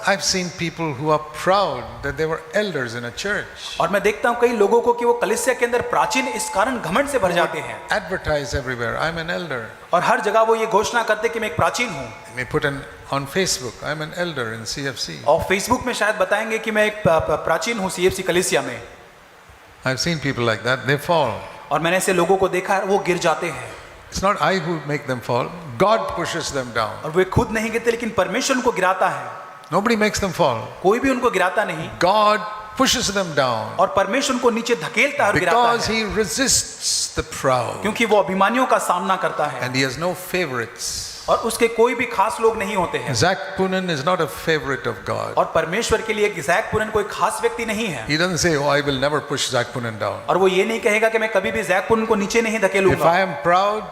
I've seen people who are proud that they were elders in a church. और मैं देखता हूँ कई लोगों को कि वो कलीसिया के अंदर प्राचीन इस कारण घमंड से भर जाते हैं Advertise everywhere, I'm an elder. और हर जगह वो ये घोषणा करते कि मैं एक प्राचीन हूँ. They may put on Facebook, I'm an elder in CFC. और फेसबुक में शायद बताएंगे कि मैं एक प्राचीन हूँ CFC कलीसिया में. I've seen people like that, they fall. और मैंने ऐसे लोगों को देखा है वो गिर जाते हैं. It's not I who make them fall, God pushes them down. और वे खुद नहीं गिरते लेकिन परमेश्वर उनको गिराता है. Nobody makes them fall. कोई भी उनको गिराता नहीं. God pushes them down. और परमेश्वर उनको नीचे धकेलता है और गिराता है. Because He resists the proud. क्योंकि वो अभिमानियों का सामना करता है. And He has no favorites. और उसके कोई भी खास लोग नहीं होते हैं. Zach Poonen is not a favorite of God. और परमेश्वर के लिए ज़ैक पुनन कोई खास व्यक्ति नहीं है. He doesn't say, "Oh, I will never push Zach Poonen down." और वो ये नहीं कहेगा कि मैं कभी भी ज़ैक पुनन को नीचे नहीं If धकेलूंगा. I am proud,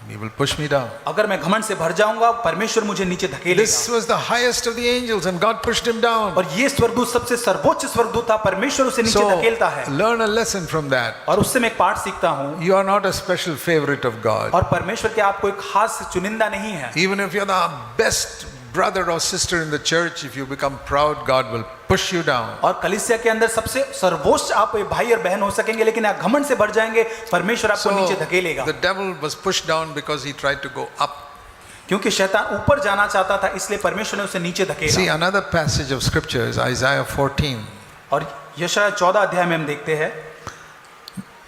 He will push me down. अगर मैं घमंड से भर जाऊंगा परमेश्वर मुझे नीचे This धकेलेगा. was the highest of the angels, and God pushed him down. और ये स्वर्गदूत सबसे सर्वोच्च स्वर्गदूत था. परमेश्वर उसे नीचे So धकेलता है. learn a lesson from that. और उससे मैं एक पाठ सीखता हूँ. You are not a special favorite of God. और परमेश्वर के आप कोई खास चुनिंदा नहीं है. Even if you're the best brother or sister in the church, if you become proud, God will push you down. और कलीसिया के अंदर सबसे सर्वोच्च आप भाई और बहन हो सकेंगे लेकिन आप घमंड से भर जाएंगे परमेश्वर आपको नीचे धकेलेगा. The devil was pushed down because he tried to go up. क्योंकि शैतान ऊपर जाना चाहता था इसलिए परमेश्वर ने उसे नीचे See, धकेला. another passage of scripture is Isaiah 14, और यशायाह 14 अध्याय में हम देखते हैं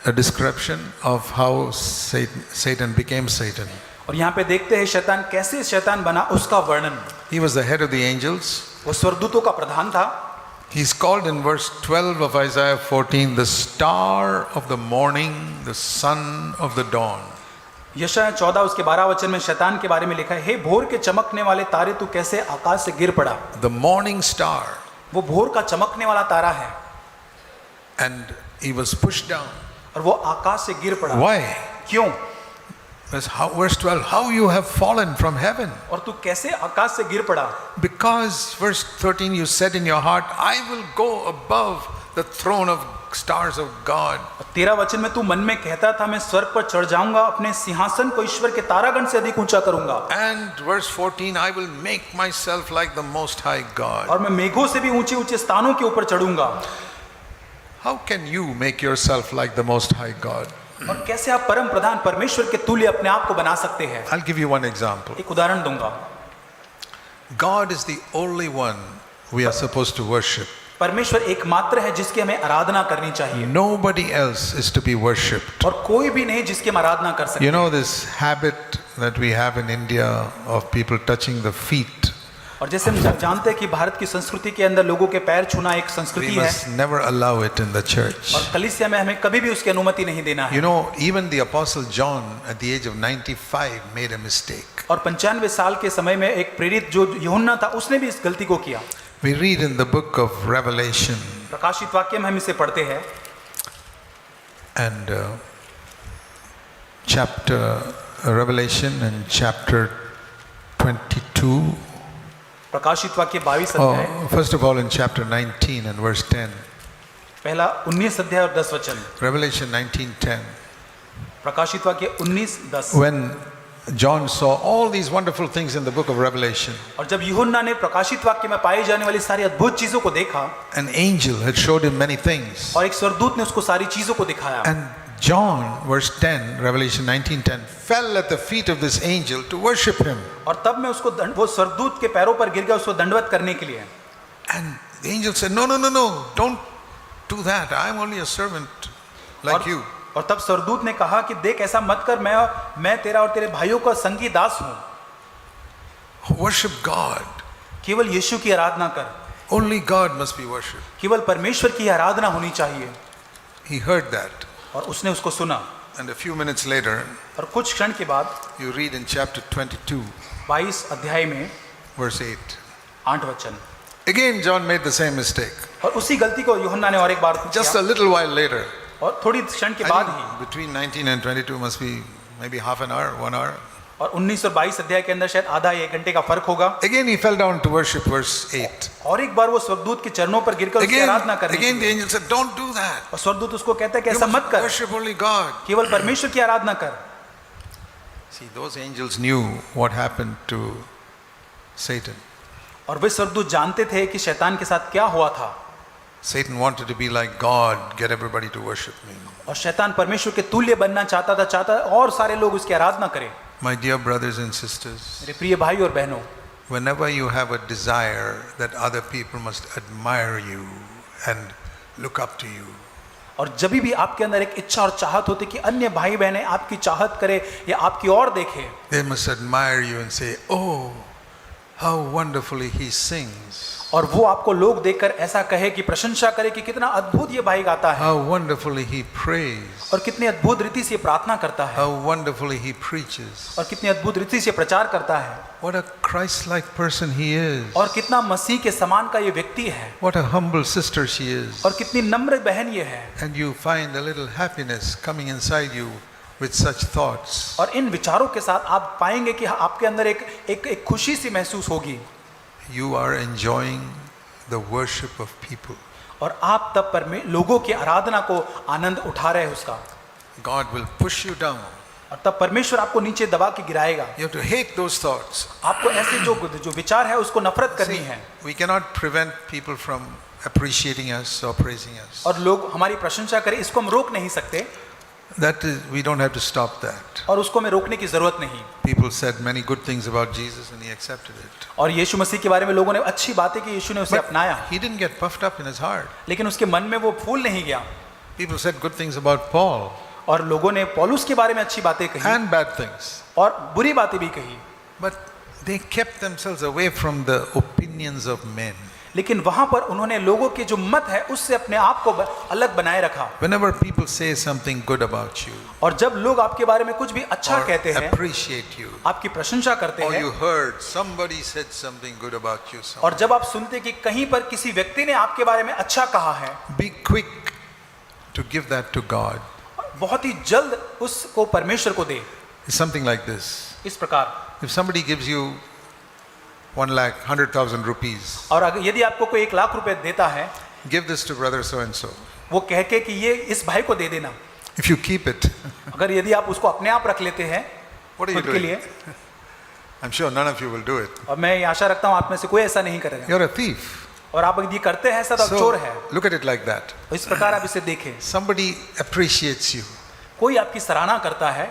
a description of how Satan became Satan. और यहाँ पे देखते हैं शैतान कैसे शैतान बना उसका वर्णन. He was the head of the angels. वो स्वर्गदूतों का प्रधान था. He's called in verse 12 of Isaiah 14 the star of the morning, the son of the dawn. यशायाह 14 उसके 12 वचन में शैतान के बारे में लिखा है, हे भोर के चमकने वाले तारे तू कैसे आकाश से गिर पड़ा. The morning star. वो भोर का चमकने वाला तारा है. And he was pushed down. और वो आकाश से गिर पड़ा. Why? क्यों? Verse 12, how you have fallen from heaven. और तू कैसे आकाश से गिर पड़ा. Because, verse 13, you said in your heart, I will go above the throne of stars of God. 13 वचन में तू मन में कहता था मैं स्वर्ग पर चढ़ जाऊंगा अपने सिंहासन को ईश्वर के तारागण से अधिक ऊंचा करूंगा. And verse 14, I will make myself like the most high God. और मैं मेघों से भी ऊंचे ऊंचे स्थानों के ऊपर चढ़ूंगा. How can you make yourself like the most high God? और कैसे आप परम प्रधान परमेश्वर के तुल्य अपने आप को बना सकते हैं. I'll give you one example. एक उदाहरण दूंगा. God is the only one we are supposed to worship. परमेश्वर एकमात्र है जिसकी हमें आराधना करनी चाहिए. Nobody else is to be worshipped. और कोई भी नहीं जिसकी हम आराधना कर सकते. You know this habit that we have in India of people touching the feet. और जैसे हम जानते हैं कि भारत की संस्कृति के अंदर लोगों के पैर छूना एक संस्कृति We है. must never allow it in the church. और कलीसिया में हमें कभी भी उसकी अनुमति नहीं देना है. You know, even the apostle John at the age of 95 made a mistake. और 95 साल के समय में एक प्रेरित जो यूहन्ना था उसने भी इस गलती को किया. We read in the book of Revelation. प्रकाशित वाक्य में हम इसे पढ़ते हैं. And Revelation and chapter 22. प्रकाशित वाक्य 22 अध्याय. First of all in chapter 19 and verse 10. पहला 19 अध्याय और 10 वचन. Revelation 19:10. प्रकाशित वाक्य 19:10. When John saw all these wonderful things in the book of Revelation, और जब यूहन्ना ने प्रकाशित वाक्य में पाई जाने वाली सारी अद्भुत चीजों को देखा, an angel had showed him many things. और एक स्वर्गदूत ने उसको सारी चीजों को दिखाया. And John, verse 10, Revelation 19:10, fell at the feet of this angel to worship him. और तब मैं उसको वो स्वर्गदूत के पैरों पर गिर गया उसको दंडवत करने के लिए. And the angel said, no, don't do that. I'm only a servant like you. और तब स्वर्गदूत ने कहा कि देख ऐसा मत कर, मैं तेरा और तेरे भाइयों का संगी दास हूं. Worship God. केवल यीशु की आराधना कर. Only God must be worshipped. केवल परमेश्वर की आराधना होनी चाहिए. He heard that. और उसने उसको सुना. And a few minutes later, और कुछ क्षण के बाद you read in chapter 22, 22 अध्याय में verse 8. 8 वचन. Again John made the same mistake. और उसी गलती को यूहन्ना ने और एक बार Just किया. a little while later. और थोड़ी क्षण के बाद ही. Between 19 and 22 must be maybe half an hour, 1 hour. और 19 और 22 अध्याय के अंदर शायद आधा या 1 घंटे का फर्क होगा. Again he fell down to worship, verse 8. और एक बार वो स्वर्गदूत के चरणों पर गिरकर उसकी आराधना करने Again the angel said, don't do that. और स्वर्गदूत उसको कहता है कि You ऐसा मत must कर, worship only God. केवल परमेश्वर की आराधना कर. See, those angels knew what happened to Satan. और वे स्वर्गदूत जानते थे कि शैतान के साथ क्या हुआ था। Satan wanted to be like God, get everybody to worship me. और शैतान परमेश्वर के तुल्य बनना चाहता और सारे लोग उसकी आराधना करें। My dear brothers and sisters, मेरे प्रिय भाई और बहनों, whenever you have a desire that other people must admire you and look up to you, और जब भी आपके अंदर एक इच्छा और चाहत होती कि अन्य भाई बहनें आपकी चाहत करें या आपकी ओर देखें, they must admire you and say, oh, how wonderfully he sings. और वो आपको लोग देखकर ऐसा कहे कि प्रशंसा करे कि कितना अद्भुत ये भाई गाता है, How wonderfully he prays. और कितनी अद्भुत रीति से प्रार्थना करता है, How wonderfully he preaches. और कितनी अद्भुत रीति से प्रचार करता है, What a Christ-like person he is. और कितना मसीह के समान का ये व्यक्ति है, What a humble sister she is. और कितनी नम्र बहन ये है। And you find a little happiness coming inside you with such thoughts. और इन विचारों के साथ आप पाएंगे कि आपके अंदर एक खुशी सी महसूस होगी, You are enjoying the worship of people. और आप तब पर में लोगों की आराधना को आनंद उठा रहे हैं उसका, God will push you down. और तब परमेश्वर आपको नीचे दबा के गिराएगा। You have to hate those thoughts. आपको ऐसे जो विचार है उसको नफरत करनी See, है। we cannot prevent people from appreciating us or praising us. और लोग हमारी प्रशंसा करें इसको हम रोक नहीं सकते, That is, we don't have to stop that. और उसको हमें रोकने की जरूरत नहीं। People said many good things about Jesus and he accepted it. और यीशु मसीह के बारे में लोगों ने अच्छी बातें की, यीशु ने उसे अपनाया, He didn't get puffed up in his heart. लेकिन उसके मन में वो फूल नहीं गया। People said good things about Paul और लोगों ने पौलुस के बारे में अच्छी बातें कही and bad things. और बुरी बातें भी कही, But they kept themselves away from the opinions of men. लेकिन वहां पर उन्होंने लोगों के जो मत है उससे अपने आप को अलग बनाए रखा। Whenever people say something good about you और जब लोग आपके बारे में कुछ भी अच्छा or कहते हैं, appreciate you, आपकी प्रशंसा करते or हैं, you heard somebody said something good about you, और जब आप सुनते कि कहीं पर किसी व्यक्ति ने आपके बारे में अच्छा कहा है, be quick to give that to God. बहुत ही जल्द उसको परमेश्वर को दे। It's something like this. इस प्रकार, If somebody gives you 1,100,000 rupees, और अगर यदि आपको कोई 1,00,000 रुपए देता है, give this to brother so and so. वो कह के कि ये इस भाई को दे देना, If you keep it, अगर यदि आप उसको अपने आप रख लेते हैं what are you खुद के लिए, doing? I'm sure none of you will do it. और मैं ये आशा रखता हूँ आप में से कोई ऐसा नहीं करेगा, You're a thief. और आप यदि करते हैं ऐसा तो आप चोर है। So look at it like that. तो इस प्रकार आप इसे देखें, Somebody appreciates you. कोई आपकी सराहना करता है,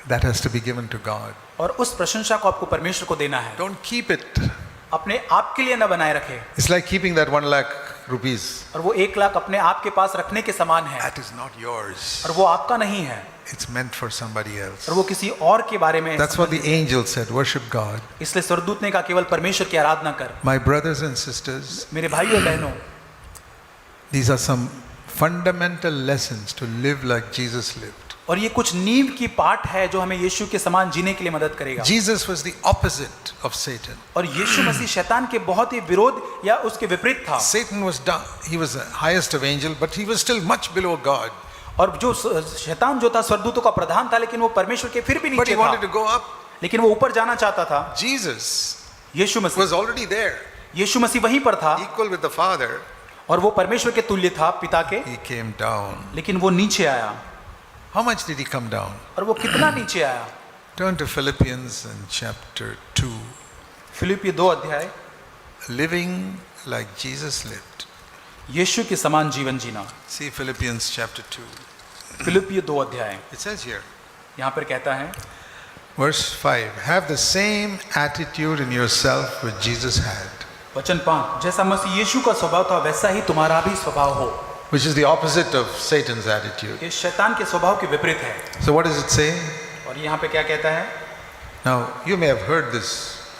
That has to be given to God. और उस प्रशंसा को आपको परमेश्वर को देना है, Don't keep it. अपने आप के लिए न बनाए रखे। It's like keeping that 1,00,000 rupees. और वो 1,00,000 अपने आप के पास रखने के समान है, That is not yours. और वो आपका नहीं है, It's meant for somebody else. और वो किसी और के बारे में। That's what the angel said. Worship God. इसलिए स्वर्गदूत ने कहा केवल परमेश्वर की आराधना कर। My brothers and sisters, मेरे भाइयों और बहनों, these are some fundamental lessons to live like Jesus lived. और ये कुछ नींव की पाठ है जो हमें यीशु के समान जीने के लिए मदद करेगा। Jesus was the opposite of Satan. और यीशु मसीह शैतान के बहुत ही विरोध या उसके विपरीत था। Satan was down, he was the highest of angels, but he was still much below God. और जो शैतान जो था स्वर्गदूतों का प्रधान था, लेकिन वो परमेश्वर के फिर भी But he नीचे wanted to था, go up. लेकिन वो ऊपर जाना चाहता था। Jesus Yeshu was Masih already there, यीशु मसीह वहीं पर था, equal with the Father. और वो परमेश्वर के तुल्य था पिता के, He came down. लेकिन वो नीचे आया। How much did he come down? और वो कितना नीचे आया? Turn to Philippians and chapter 2. फिलिप्पी 2 अध्याय, Living like Jesus lived. यीशु के समान जीवन जीना। See Philippians chapter 2. फिलिप्पी 2 अध्याय, It says here, यहाँ पर कहता है verse 5, have the same attitude in yourself which Jesus had, वचन 5, जैसा मसीह यीशु का स्वभाव था वैसा ही तुम्हारा भी स्वभाव हो। which is the opposite of Satan's attitude. ये शैतान के स्वभाव के विपरीत है। So what does it say? और यहाँ पे क्या कहता है? Now, you may have heard this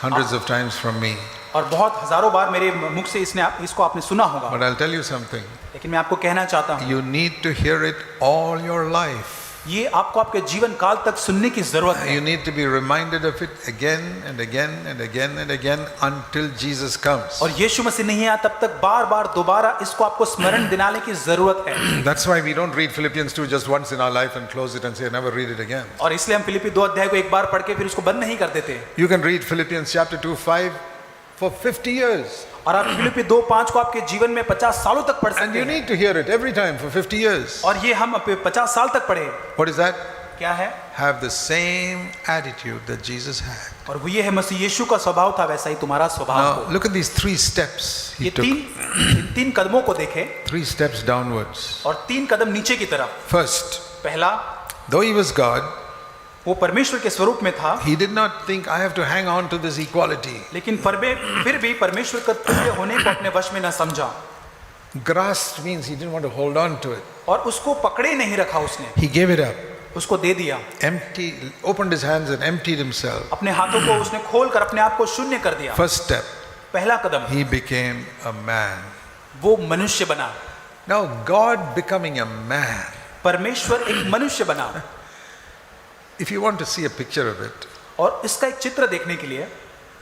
hundreds of times from me, और बहुत हजारों बार मेरे मुख से इसको आपने सुना होगा, but I'll tell you something. लेकिन मैं आपको कहना चाहता हूँ, You need to hear it all your life. ये आपको आपके जीवन काल तक सुनने की जरूरत है। You need to be reminded of it again and again and again and again until Jesus comes. और यीशु मसीह नहीं आया तब तक बार बार दोबारा इसको आपको स्मरण दिलाने की जरूरत है। That's why we don't read Philippians 2 just once in our life and close it and say never read it again. और इसलिए हम फिलिप्पी 2 अध्याय को एक बार पढ़ के फिर उसको बंद नहीं कर देते। You can read Philippians chapter 2:5 for 50 years. और आप फिलिप्पी 2:5 को आपके जीवन में 50 सालों तक पढ़ And सकते you हैं। need to hear it every time for 50 years. और ये हम 50 साल तक पढ़े। What is that? क्या है? Have the same attitude that Jesus had. और वो ये है, मसीह यीशु का स्वभाव था वैसा ही तुम्हारा स्वभाव Now हो। look at these 3 steps he ये took. इन तीन कदमों को देखें 3 steps downwards. और 3 कदम नीचे की तरफ। First, पहला, though he was God, वो परमेश्वर के स्वरूप में था, he did not think I have to hang on to this equality. लेकिन फिर भी परमेश्वर का तुल्य होने को अपने वश में न समझा Grasped means he didn't want to hold on to it. और उसको पकड़े नहीं रखा उसने, He gave it up. उसको दे दिया। Opened his hands and emptied himself. अपने हाथों को उसने खोल कर अपने आप को शून्य कर दिया। First step, पहला कदम, he became a man. वो मनुष्य बना। Now God becoming a man. परमेश्वर एक मनुष्य बना। If you want to see a picture of it, और इसका एक चित्र देखने के लिए,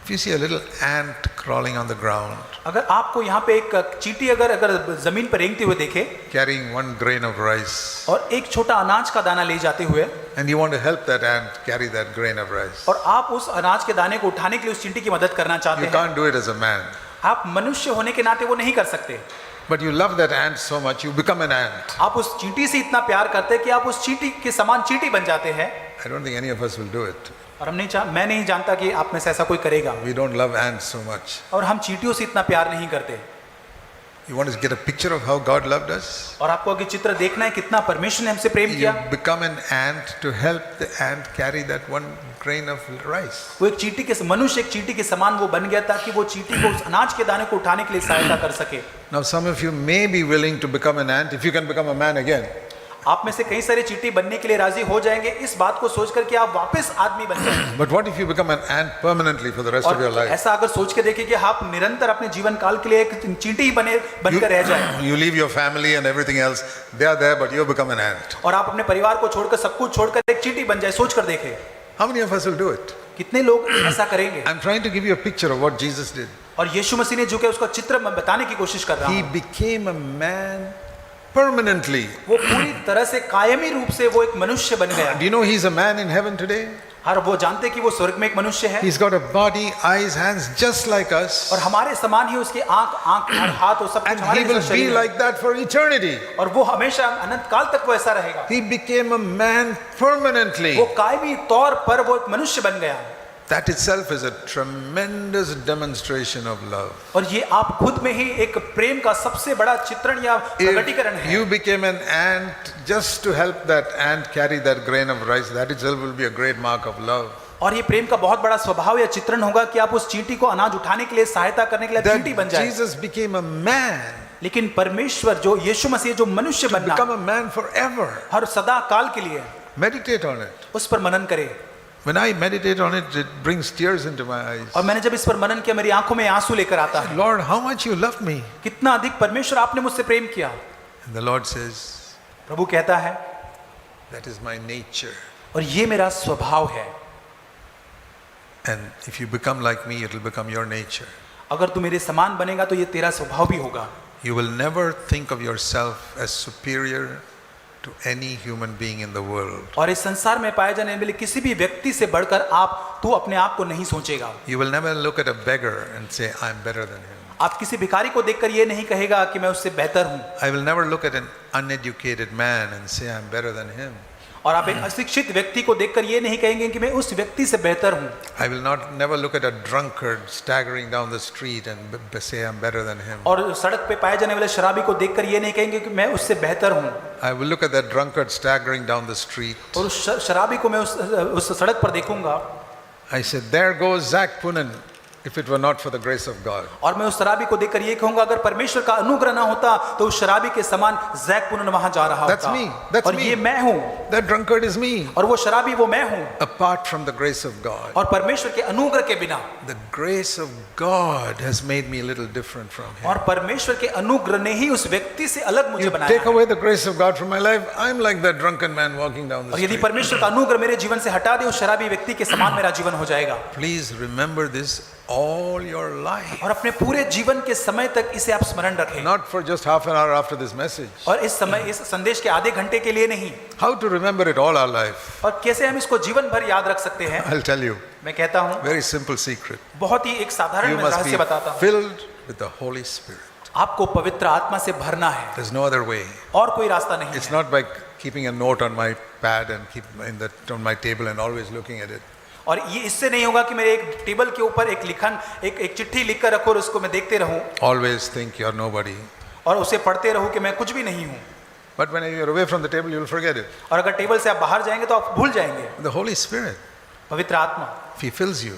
if you see a little ant crawling on the ground, अगर आपको यहाँ पे एक चींटी अगर जमीन पर रेंगते हुए देखे carrying 1 grain of rice, और एक छोटा अनाज का दाना ले जाते हुए, and you want to help that ant carry that grain of rice, और आप उस अनाज के दाने को उठाने के लिए उस चींटी की मदद करना चाहते you हैं, can't do it as a man. आप मनुष्य होने के नाते वो नहीं कर सकते, But you love that ant so much, you become an ant. आप उस चींटी से इतना प्यार करते हैं कि आप उस चींटी के समान चींटी बन जाते हैं। I don't think any of us will do it. और मैं नहीं जानता कि आप में से ऐसा कोई करेगा, We don't love ants so much. और हम चींटियों से इतना प्यार नहीं करते। You want to get a picture of how God loved us? और आपको अगर चित्र देखना है कितना परमेश्वर ने हमसे प्रेम You किया, become an ant to help the ant carry that 1 grain of rice. वो एक चींटी के मनुष्य एक चींटी के समान वो बन गया ताकि वो चींटी को उस अनाज के दाने को उठाने के लिए सहायता कर सके। Now some of you may be willing to become an ant if you can become a man again. आप में से कई सारे चींटी बनने के लिए राजी हो जाएंगे इस बात को सोचकर कि आप वापस आदमी बन जाएंगे। But what if you become an ant permanently for the rest of your और life? ऐसा अगर सोच के देखिए कि आप निरंतर अपने जीवन काल के लिए एक चींटी ही बनकर रह जाए, You leave your family and everything else, they are there but you become an ant. और आप अपने परिवार को छोड़कर सब कुछ छोड़कर एक चींटी बन जाए, सोच कर देखें How many of us will do it? कितने लोग ऐसा करेंगे। I'm trying to give you a picture of what Jesus did. और यीशु मसीह ने जो कि उसका चित्र मैं बताने की कोशिश कर रहा He हूँ, became a man permanently. वो पूरी तरह से कायमी रूप से वो एक मनुष्य बन गया। Do you know he's a man in heaven today? और वो जानते कि वो स्वर्ग में एक मनुष्य है, He's got a body, eyes, hands just like us. और हमारे समान ही उसके आंख और हाथ और सब कुछ And हमारे he will जैसा be शरीर है। like that for eternity. और वो हमेशा अनंत काल तक वो ऐसा रहेगा। He became a man permanently. वो कायमी तौर पर वो एक मनुष्य बन गया। That itself is a tremendous demonstration of love. और ये आप खुद में ही एक प्रेम का सबसे बड़ा चित्रण या प्रकटीकरण If है। you became an ant just to help that ant carry that grain of rice, that itself will be a great mark of love. और ये प्रेम का बहुत बड़ा स्वभाव या चित्रण होगा कि आप उस चींटी को अनाज उठाने के लिए सहायता करने के लिए चींटी बन That जाए। Jesus became a man, लेकिन परमेश्वर जो यीशु मसीह जो मनुष्य बनना become a man forever. हर सदा काल के लिए, Meditate on it. उस पर मनन करे। When I meditate on it, it brings tears into my eyes. और मैंने जब इस पर मनन किया मेरी आंखों में आंसू लेकर आता है। Lord, how much you love me. कितना अधिक परमेश्वर आपने मुझसे प्रेम किया। And the Lord says, प्रभु कहता है, that is my nature. और ये मेरा स्वभाव है। And if you become like me, it will become your nature. अगर तू मेरे समान बनेगा तो ये तेरा स्वभाव भी होगा। You will never think of yourself as superior to any human being in the world. और इस संसार में पाए जाने वाले किसी भी व्यक्ति से बढ़कर तू अपने आप को नहीं सोचेगा। You will never look at a beggar and say, I'm better than him. आप किसी भिखारी को देखकर ये नहीं कहेगा कि मैं उससे बेहतर हूँ। I will never look at an uneducated man and say, I'm better than him. और आप एक अशिक्षित व्यक्ति को देखकर ये नहीं कहेंगे कि मैं उस व्यक्ति से बेहतर हूँ। I will never look at a drunkard staggering down the street and say, I'm better than him. और सड़क पे पाए जाने वाले शराबी को देखकर ये नहीं कहेंगे कि मैं उससे बेहतर हूँ। I will look at that drunkard staggering down the street. और उस शराबी को मैं उस सड़क पर देखूंगा। I said, there goes Zach Punan, if it were not for the grace of God. और मैं उस शराबी को देखकर ये कहूंगा अगर परमेश्वर का अनुग्रह ना होता तो उस शराबी के समान जैक पुनन वहां जा रहा That's होता। me. That's और me. ये मैं हूँ। That drunkard is me. और वो शराबी वो मैं हूँ। Apart from the grace of God. और परमेश्वर के अनुग्रह के बिना। The grace of God has made me a little different from him. और परमेश्वर के अनुग्रह ने ही उस व्यक्ति से अलग मुझे You बनाया take है। away the grace of God from my life, I'm like that drunken man walking down the और यदि street. परमेश्वर का अनुग्रह मेरे जीवन से हटा दे उस शराबी व्यक्ति के समान मेरा जीवन हो जाएगा। Please remember this all your life. और अपने पूरे जीवन के समय तक इसे आप स्मरण रखें। Not for just half an hour after this message. और इस संदेश के आधे घंटे के लिए नहीं। How to remember it all our life? और कैसे हम इसको जीवन भर याद रख सकते हैं? I'll tell you. मैं कहता हूँ Very simple secret. बहुत ही एक साधारण You मैं must be रहस्य बताता हूँ। filled with the Holy Spirit. आपको पवित्र आत्मा से भरना है। There's no other way. और कोई रास्ता नहीं It's है। not by keeping a note on my pad and keep on my table and always looking at it. और ये इससे नहीं होगा कि मेरे एक टेबल के ऊपर एक लिखन एक चिट्ठी लिख कर रखो और उसको मैं देखते रहूं Always think you're nobody. और उसे पढ़ते रहूं कि मैं कुछ भी नहीं हूं. But when you're away from the table, you'll forget it. और अगर टेबल से आप बाहर जाएंगे तो आप भूल जाएंगे. The Holy Spirit, पवित्र आत्मा if He fills you,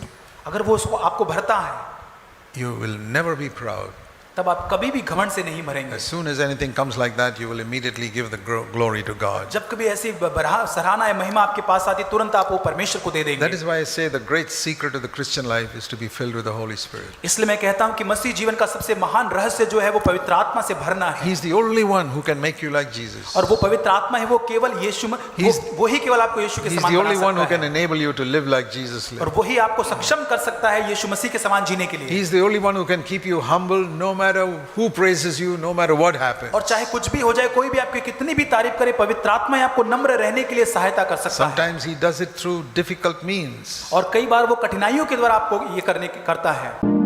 अगर वो उसको आपको भरता है you will never be proud. तब आप कभी भी घमंड से नहीं मरेंगे. As soon as anything comes like that, you will immediately give the glory to God. जब कभी ऐसी सराहना या महिमा आपके पास आती तुरंत आप वो परमेश्वर को दे देंगे. That is why I say the great secret of the Christian life is to be filled with the Holy Spirit. इसलिए मैं कहता हूं कि मसीह जीवन का सबसे महान रहस्य जो है वो पवित्र आत्मा से भरना है. He is the only one who can make you like Jesus. और वो पवित्र आत्मा है वो केवल यीशु वो ही केवल आपको यीशु के He is समान the बना only one who सकता can है. enable you to live like Jesus और lived. वही आपको सक्षम कर सकता है यीशु मसीह के समान जीने के लिए. He is the only one who can keep you humble no matter who praises you, no matter what happens. और चाहे कुछ भी हो जाए कोई भी आपकी कितनी भी तारीफ करे पवित्र आत्मा ही आपको नम्र रहने के लिए सहायता कर सकता है. Sometimes He does it through difficult means. और कई बार वो कठिनाइयों के द्वारा आपको ये करता है.